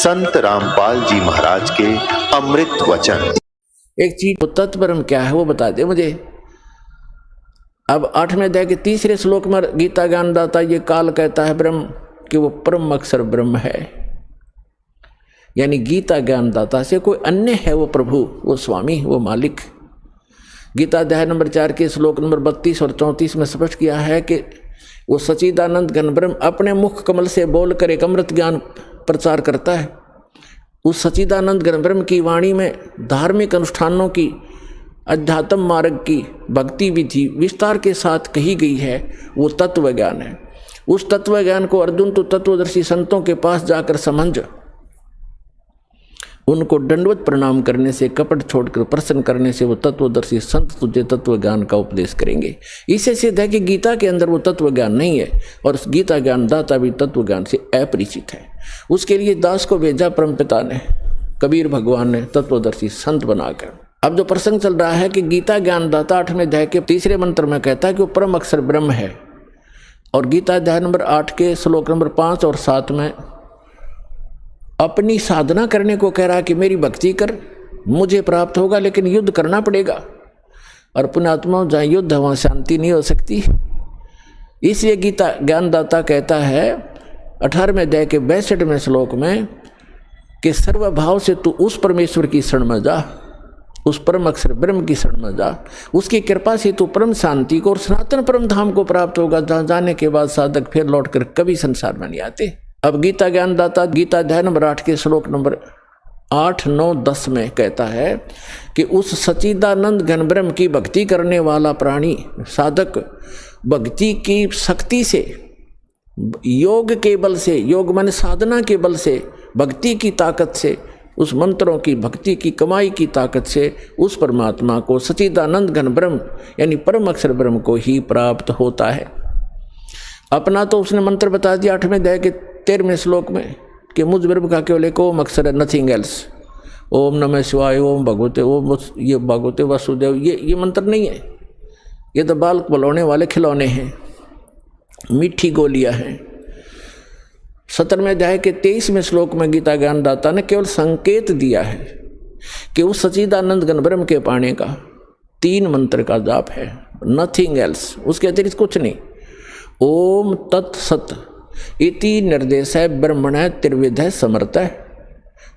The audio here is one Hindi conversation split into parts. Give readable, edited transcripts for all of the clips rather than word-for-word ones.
संत रामपाल जी महाराज के अमृत वचन। एक चीज तत्व ब्रह्म क्या है वो बता दे मुझे। अब 8वें अध्याय के 3रे श्लोक में गीता ज्ञानदाता ये काल कहता है ब्रह्म कि वो परम अक्षर ब्रह्म है, यानी गीता ज्ञानदाता से कोई अन्य है वो प्रभु, वो स्वामी, वो मालिक। गीता अध्याय नंबर 4 के श्लोक नंबर 32 और 34 में स्पष्ट किया है कि वो सच्चिदानंद घन ब्रह्म अपने मुख कमल से बोलकर एक अमृत ज्ञान प्रचार करता है। उस सच्चिदानंद घन ब्रह्म की वाणी में धार्मिक अनुष्ठानों की, अध्यात्म मार्ग की, भक्ति विधि विस्तार के साथ कही गई है, वो तत्व ज्ञान है। उस तत्व ज्ञान को अर्जुन तो तत्वदर्शी संतों के पास जाकर समझ, उनको दंडवत प्रणाम करने से, कपट छोड़कर प्रसन्न करने से वो तत्वदर्शी संत तुझे तत्व ज्ञान का उपदेश करेंगे। इससे सिद्ध है कि गीता के अंदर वो तत्व ज्ञान नहीं है और गीता ज्ञान दाता भी तत्व ज्ञान से अपरिचित है। उसके लिए दास को भेजा परमपिता ने, कबीर भगवान ने तत्वदर्शी संत बनाकर। अब जो प्रसंग चल रहा है कि गीता ज्ञान दाता 8वें अध्याय के 3रे मंत्र में कहता है कि वो परम अक्षर ब्रह्म है, और गीता अध्याय नंबर 8 के श्लोक नंबर 5 और 7 में अपनी साधना करने को कह रहा है कि मेरी भक्ति कर, मुझे प्राप्त होगा, लेकिन युद्ध करना पड़ेगा। और पुण्यात्मा जहाँ युद्ध है वहाँ शांति नहीं हो सकती। इसलिए गीता ज्ञानदाता कहता है 18वें अध्याय के 62वें श्लोक में कि सर्वभाव से तू उस परमेश्वर की शरण में जा, उस परम अक्षर ब्रह्म की शरण में जा। उसकी कृपा से तू परम शांति को और सनातन परम धाम को प्राप्त होगा, जहाँ जाने के बाद साधक फिर लौटकर कभी संसार में नहीं आते। अब गीता ज्ञानदाता गीता अध्याय नंबर 8 के श्लोक नंबर 8, 9, 10 में कहता है कि उस सच्चिदानंद घन ब्रह्म की भक्ति करने वाला प्राणी साधक भक्ति की शक्ति से, योग के बल से, योग माने साधना के बल से, भक्ति की ताकत से, उस मंत्रों की भक्ति की कमाई की ताकत से उस परमात्मा को सच्चिदानंद घन ब्रह्म यानी परम अक्षर ब्रह्म को ही प्राप्त होता है। अपना तो उसने मंत्र बता दिया 8वें अध्याय के 13वें श्लोक में कि मुझ ब्रह्म का केवल एक ओम अक्षर है, नथिंग एल्स। ओम नमः शिवाय, ओम भगवते, ओम ये भगवते वासुदेव, ये मंत्र नहीं है, ये तो बाल बलौने वाले खिलौने हैं, मीठी गोलियां हैं। 17वें अध्याय के 23वें श्लोक में गीता ज्ञानदाता ने केवल संकेत दिया है कि उस सच्चिदानंद घन ब्रह्म के पाने का 3 मंत्र का जाप है, नथिंग एल्स, उसके अतिरिक्त कुछ नहीं। ओम तत्सत इति निर्देश है ब्रह्मण त्रिविध समर्थ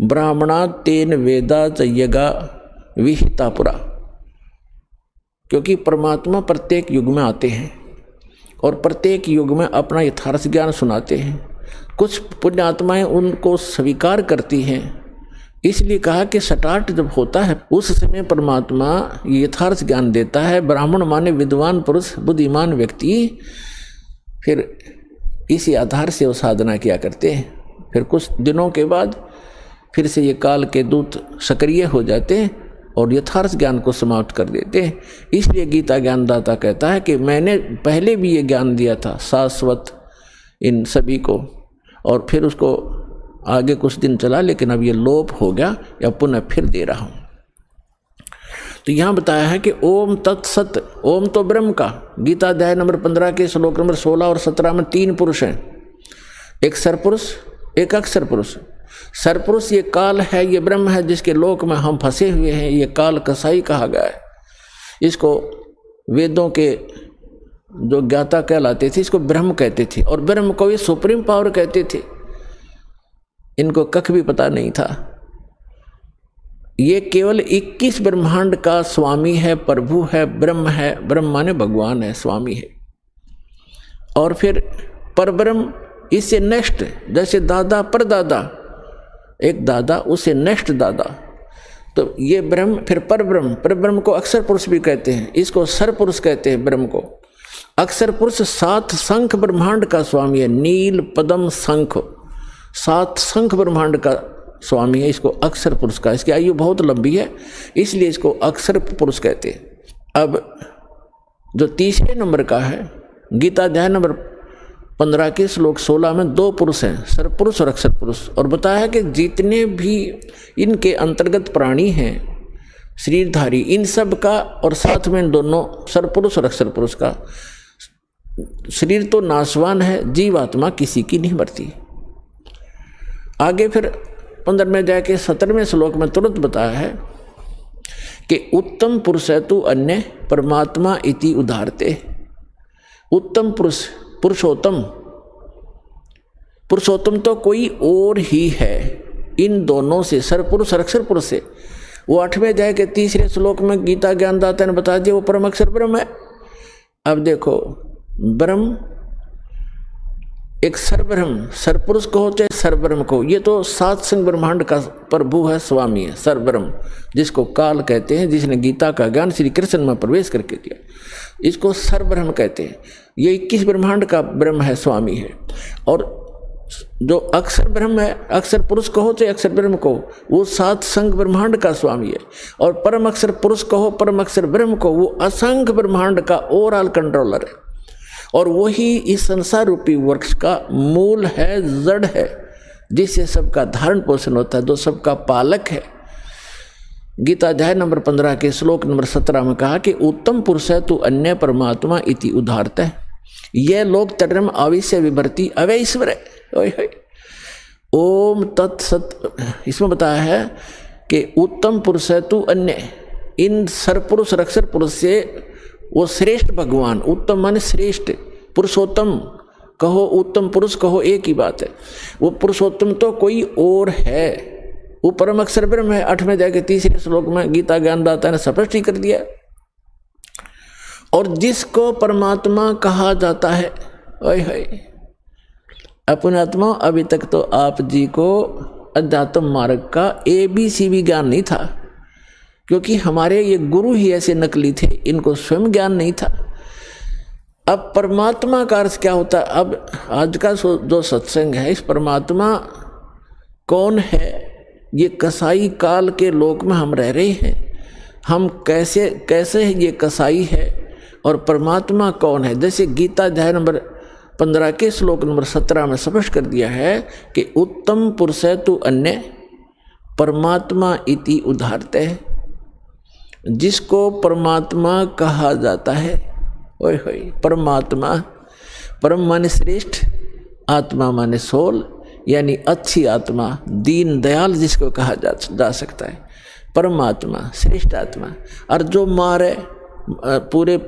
ब्राह्मणा तेन वेदा जयगा विहिता पुरा। क्योंकि परमात्मा प्रत्येक युग में आते हैं और प्रत्येक युग में अपना यथार्थ ज्ञान सुनाते हैं। कुछ पुण्यात्माएं उनको स्वीकार करती हैं, इसलिए कहा कि स्टार्ट जब होता है उस समय परमात्मा यथार्थ ज्ञान देता है। ब्राह्मण माने विद्वान पुरुष, बुद्धिमान व्यक्ति, फिर इसी आधार से वो साधना किया करते हैं। फिर कुछ दिनों के बाद फिर से ये काल के दूत सक्रिय हो जाते हैं और यथार्थ ज्ञान को समाप्त कर देते हैं। इसलिए गीता ज्ञानदाता कहता है कि मैंने पहले भी ये ज्ञान दिया था शाश्वत इन सभी को, और फिर उसको आगे कुछ दिन चला, लेकिन अब ये लोप हो गया, या पुनः फिर दे रहा हूँ। तो यहाँ बताया है कि ओम तत्सत, ओम तो ब्रह्म का। गीता अध्याय नंबर 15 के श्लोक नंबर 16 और 17 में 3 पुरुष हैं, एक सरपुरुष, एक अक्षर पुरुष। सरपुरुष ये काल है, ये ब्रह्म है जिसके लोक में हम फंसे हुए हैं। ये काल कसाई कहा गया है। इसको वेदों के जो ज्ञाता कहलाते थे इसको ब्रह्म कहते थे, और ब्रह्म को ये सुप्रीम पावर कहते थे। इनको कख भी पता नहीं था। ये केवल 21 ब्रह्मांड का स्वामी है, प्रभु है, ब्रह्म है। ब्रह्म माने भगवान है, स्वामी है। और फिर परब्रह्म इससे नेक्स्ट, जैसे दादा परदादा, एक दादा उससे नेक्स्ट दादा, तो ये ब्रह्म फिर परब्रह्म। परब्रह्म को अक्षर पुरुष भी कहते हैं, इसको सर पुरुष कहते हैं ब्रह्म को। अक्षर पुरुष 7 शंख ब्रह्मांड का स्वामी है, नील पद्म शंख, 7 शंख ब्रह्मांड का स्वामी है। इसको अक्षर पुरुष का, इसकी आयु बहुत लंबी है इसलिए इसको अक्षर पुरुष कहते हैं। अब जो 3रे नंबर का है, गीता अध्याय नंबर 15 के श्लोक 16 में 2 पुरुष हैं, सरपुरुष और अक्षर पुरुष। और बताया है कि जितने भी इनके अंतर्गत प्राणी हैं शरीरधारी, इन सब का, और साथ में दोनों सरपुरुष और अक्षर पुरुष का, शरीर तो नाशवान है, जीवात्मा किसी की नहीं मरती। आगे फिर 15वें जाके 17वें श्लोक में तुरंत बताया है कि उत्तम पुरुष है तू अन्य परमात्मा इति उदाहरते। उत्तम पुरुष, पुरुषोत्तम, पुरुषोत्तम तो कोई और ही है इन दोनों से, सरपुरुष और अक्षर पुरुष से। वो 8वें अध्याय के 3रे श्लोक में गीता ज्ञानदाता ने बता दिया वो परम अक्षर ब्रह्म है। अब देखो ब्रह्म एक सरब्रह्म, सरपुरुष कहो चाहे सरब्रह्म कहो, ये तो सात संग ब्रह्मांड का प्रभु है, स्वामी है, सरब्रह्म, जिसको काल कहते हैं, जिसने गीता का ज्ञान श्री कृष्ण में प्रवेश करके दिया, इसको सरब्रह्म कहते हैं। ये 21 ब्रह्मांड का ब्रह्म है, स्वामी है। और जो अक्षर ब्रह्म है, अक्षर पुरुष कहो चाहे अक्षर ब्रह्म कहो, वो सात संग ब्रह्मांड का स्वामी है। और परम अक्षर पुरुष कहो परम अक्षर ब्रह्म कहो, वो असंख्य ब्रह्मांड का ओवरऑल कंट्रोलर है। और वही इस संसार रूपी वृक्ष का मूल है, जड़ है, जिससे सबका धारण पोषण होता है, जो सबका पालक है। गीता अध्याय नंबर 15 के श्लोक नंबर 17 में कहा कि उत्तम पुरुष है तू अन्य परमात्मा इति उदाहरत है। यह लोक तरम आविश्य विभर्ति अवैश्वर है। ओम तत्सत, इसमें बताया है कि उत्तम पुरुष है तू अन्य, इन सरपुरुष और अक्षर पुरुष से वो श्रेष्ठ भगवान, उत्तम माने श्रेष्ठ, पुरुषोत्तम कहो उत्तम पुरुष कहो एक ही बात है। वो पुरुषोत्तम तो कोई और है, वो परम अक्षर ब्रह्म है। 8वें अध्याय के 3रे श्लोक में गीता ज्ञानदाता ने स्पष्ट ही कर दिया। और जिसको परमात्मा कहा जाता है, ओए होए अपने आत्मा, अभी तक तो आप जी को अध्यात्म मार्ग का ABC भी ज्ञान नहीं था, क्योंकि हमारे ये गुरु ही ऐसे नकली थे, इनको स्वयं ज्ञान नहीं था। अब परमात्मा का अर्थ क्या होता है? अब आज का जो सत्संग है, इस परमात्मा कौन है? ये कसाई काल के लोक में हम रह रहे हैं, हम कैसे कैसे ये कसाई है और परमात्मा कौन है? जैसे गीता अध्याय नंबर 15 के श्लोक नंबर 17 में स्पष्ट कर दिया है कि उत्तम पुरुष है तू अन्य परमात्मा इति उदाहरत है। जिसको परमात्मा कहा जाता है, ओए होए परमात्मा, परम माने श्रेष्ठ, आत्मा माने सोल, यानी अच्छी आत्मा, दीन दयाल जिसको कहा जा सकता है, परमात्मा श्रेष्ठ आत्मा। और जो मारे, पूरे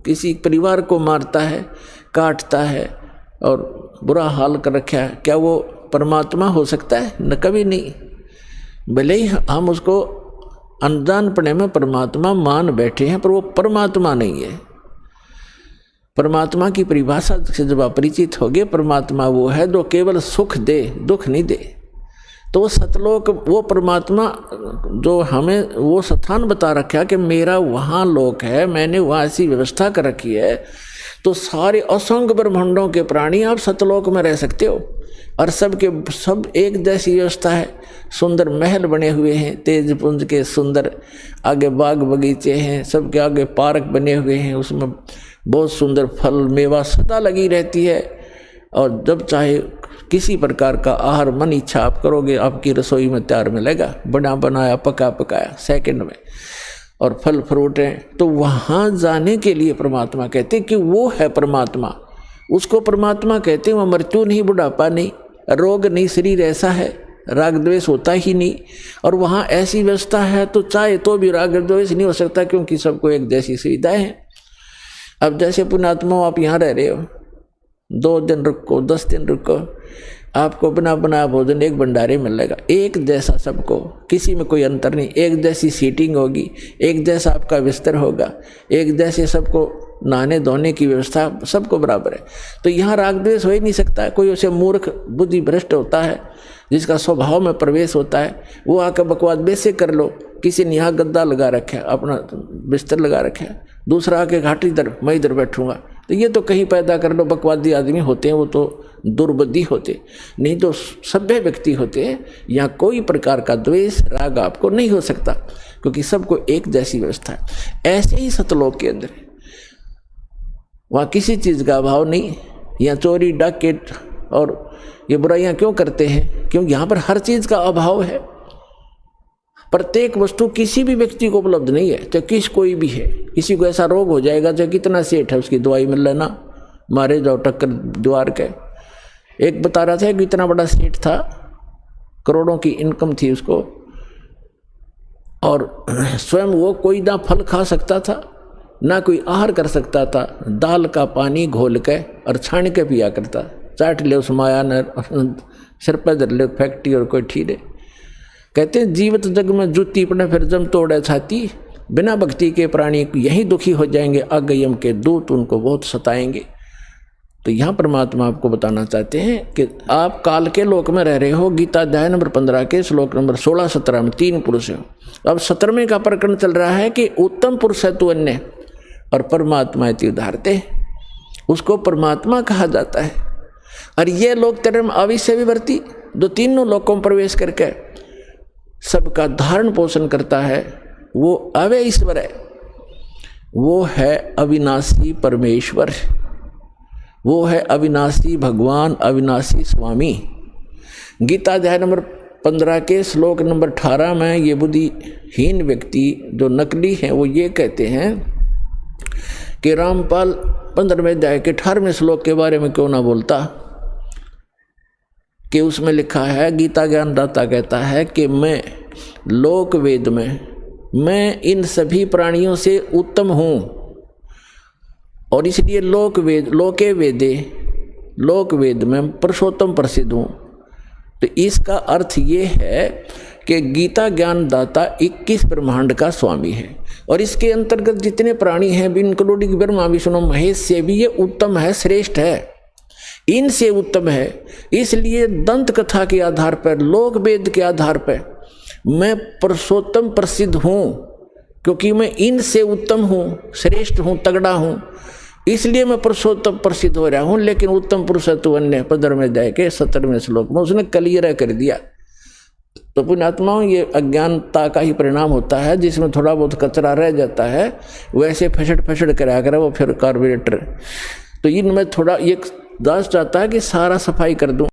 किसी परिवार को मारता है, काटता है और बुरा हाल कर रखा है, क्या वो परमात्मा हो सकता है? न, कभी नहीं। भले ही हम उसको अनजानपने में परमात्मा मान बैठे हैं, पर वो परमात्मा नहीं है। परमात्मा की परिभाषा से जब आप परिचित होगे, परमात्मा वो है जो केवल सुख दे, दुख नहीं दे। तो वो सतलोक, वो परमात्मा जो हमें वो स्थान बता रखा है कि मेरा वहाँ लोक है, मैंने वहाँ ऐसी व्यवस्था कर रखी है, तो सारे असंख्य ब्रह्मांडों के प्राणी आप सतलोक में रह सकते हो। और सबके सब एक जैसी व्यवस्था है, सुंदर महल बने हुए हैं, तेज पुंज के सुंदर, आगे बाग बगीचे हैं, सबके आगे पार्क बने हुए हैं, उसमें बहुत सुंदर फल मेवा सदा लगी रहती है। और जब चाहे किसी प्रकार का आहार मन इच्छा आप करोगे, आपकी रसोई में तैयार मिलेगा, बना बनाया पका पकाया सेकंड में, और फल फ्रूट हैं। तो वहाँ जाने के लिए परमात्मा कहते कि वो है परमात्मा, उसको परमात्मा कहते हैं। वह मृत्यु नहीं, बुढ़ापा नहीं, रोग नहीं, शरीर ऐसा है, राग द्वेष होता ही नहीं। और वहाँ ऐसी व्यवस्था है तो चाहे तो भी राग द्वेष नहीं हो सकता, क्योंकि सबको एक जैसी सुविधाएं हैं। अब जैसे पुण्यात्मा आप यहाँ रह रहे हो, 2 दिन रुको, 10 दिन रुको, आपको बना बनाया भोजन एक भंडारे मिलेगा, एक जैसा सबको, किसी में कोई अंतर नहीं, एक जैसी सीटिंग होगी, एक जैसा आपका बिस्तर होगा, एक जैसे सबको नहाने धोने की व्यवस्था सबको बराबर है। तो यहाँ राग द्वेष हो ही नहीं सकता। कोई उसे मूर्ख बुद्धि भ्रष्ट होता है, जिसका स्वभाव में प्रवेश होता है, वो आकर बकवाद वैसे कर लो। किसी ने यहाँ गद्दा लगा रखा है, अपना बिस्तर लगा रखा है, दूसरा आके घाटी इधर, मैं इधर बैठूंगा, तो ये तो कहीं पैदा कर लो। बकवादी आदमी होते हैं, वो तो दुर्बुद्धि होते, नहीं तो सभ्य व्यक्ति होते हैं। यहाँ कोई प्रकार का द्वेष राग आपको नहीं हो सकता, क्योंकि सबको एक जैसी व्यवस्था है। ऐसे ही सतलोक के अंदर वहाँ किसी चीज़ का अभाव नहीं। यहाँ चोरी डाकैत और ये बुराइयाँ क्यों करते हैं? क्योंकि यहाँ पर हर चीज़ का अभाव है। प्रत्येक वस्तु किसी भी व्यक्ति को उपलब्ध नहीं है, चाहे किस कोई भी है। किसी को ऐसा रोग हो जाएगा, चाहे कितना सेठ है, उसकी दवाई मिल लेना, मारे जाओ टक्कर द्वार के। एक बता रहा था कि इतना बड़ा सेठ था, करोड़ों की इनकम थी उसको, और स्वयं वो कोई ना फल खा सकता था ना कोई आहार कर सकता था, दाल का पानी घोल के और छान के पिया करता, चाट ले उस माया न सिर पर धर ले फैक्ट्री और कोई ठीरे। कहते हैं जीवित जग में जूती पड़े फिर जम तोड़े छाती, बिना भक्ति के प्राणी यहीं दुखी हो जाएंगे, अगयम के दूत उनको बहुत सताएंगे। तो यहाँ परमात्मा आपको बताना चाहते हैं कि आप काल के लोक में रह रहे हो। गीता अध्याय नंबर 15 के श्लोक नंबर 16-17 में 3 पुरुष हो। अब 17वें का प्रकरण चल रहा है कि उत्तम पुरुष है तू अन्य और परमात्मा इति उदाहरते, उसको परमात्मा कहा जाता है। और ये लोग तेरे में अविश्य विवर्ती, जो तीनों लोकों में प्रवेश करके सबका धारण पोषण करता है, वो अव्यय ईश्वर है, वो है अविनाशी परमेश्वर, वो है अविनाशी भगवान, अविनाशी स्वामी। गीता अध्याय नंबर 15 के श्लोक नंबर 18 में ये बुद्धिहीन व्यक्ति जो नकली हैं वो ये कहते हैं कि रामपाल 15वें अध्याय के 18वें श्लोक के बारे में क्यों ना बोलता, कि उसमें लिखा है, गीता ज्ञानदाता कहता है कि मैं लोक वेद में, मैं इन सभी प्राणियों से उत्तम हूँ और इसलिए लोके वेदे, लोक वेद में पुरुषोत्तम प्रसिद्ध हूँ। तो इसका अर्थ ये है कि गीता ज्ञानदाता 21 ब्रह्मांड का स्वामी है और इसके अंतर्गत जितने प्राणी हैं इंक्लूडिंग ब्रह्मा विष्णु महेश से भी ये उत्तम है, श्रेष्ठ है, इनसे उत्तम है। इसलिए दंत कथा के आधार पर, लोक वेद के आधार पर मैं पुरुषोत्तम प्रसिद्ध हूँ, क्योंकि मैं इनसे उत्तम हूँ, श्रेष्ठ हूँ, तगड़ा हूँ, इसलिए मैं पुरुषोत्तम प्रसिद्ध हो रहा हूँ। लेकिन उत्तम पुरुष है तू अन्य 15वें अध्याय के 17वें श्लोक में उसने क्लियर कर दिया। तो पुण्यात्माओं, ये अज्ञानता का ही परिणाम होता है, जिसमें थोड़ा बहुत कचरा रह जाता है वैसे फसड़ करा कर वो फिर कार्बोरेटर। तो इनमें थोड़ा ये दास चाहता है कि सारा सफाई कर दूं।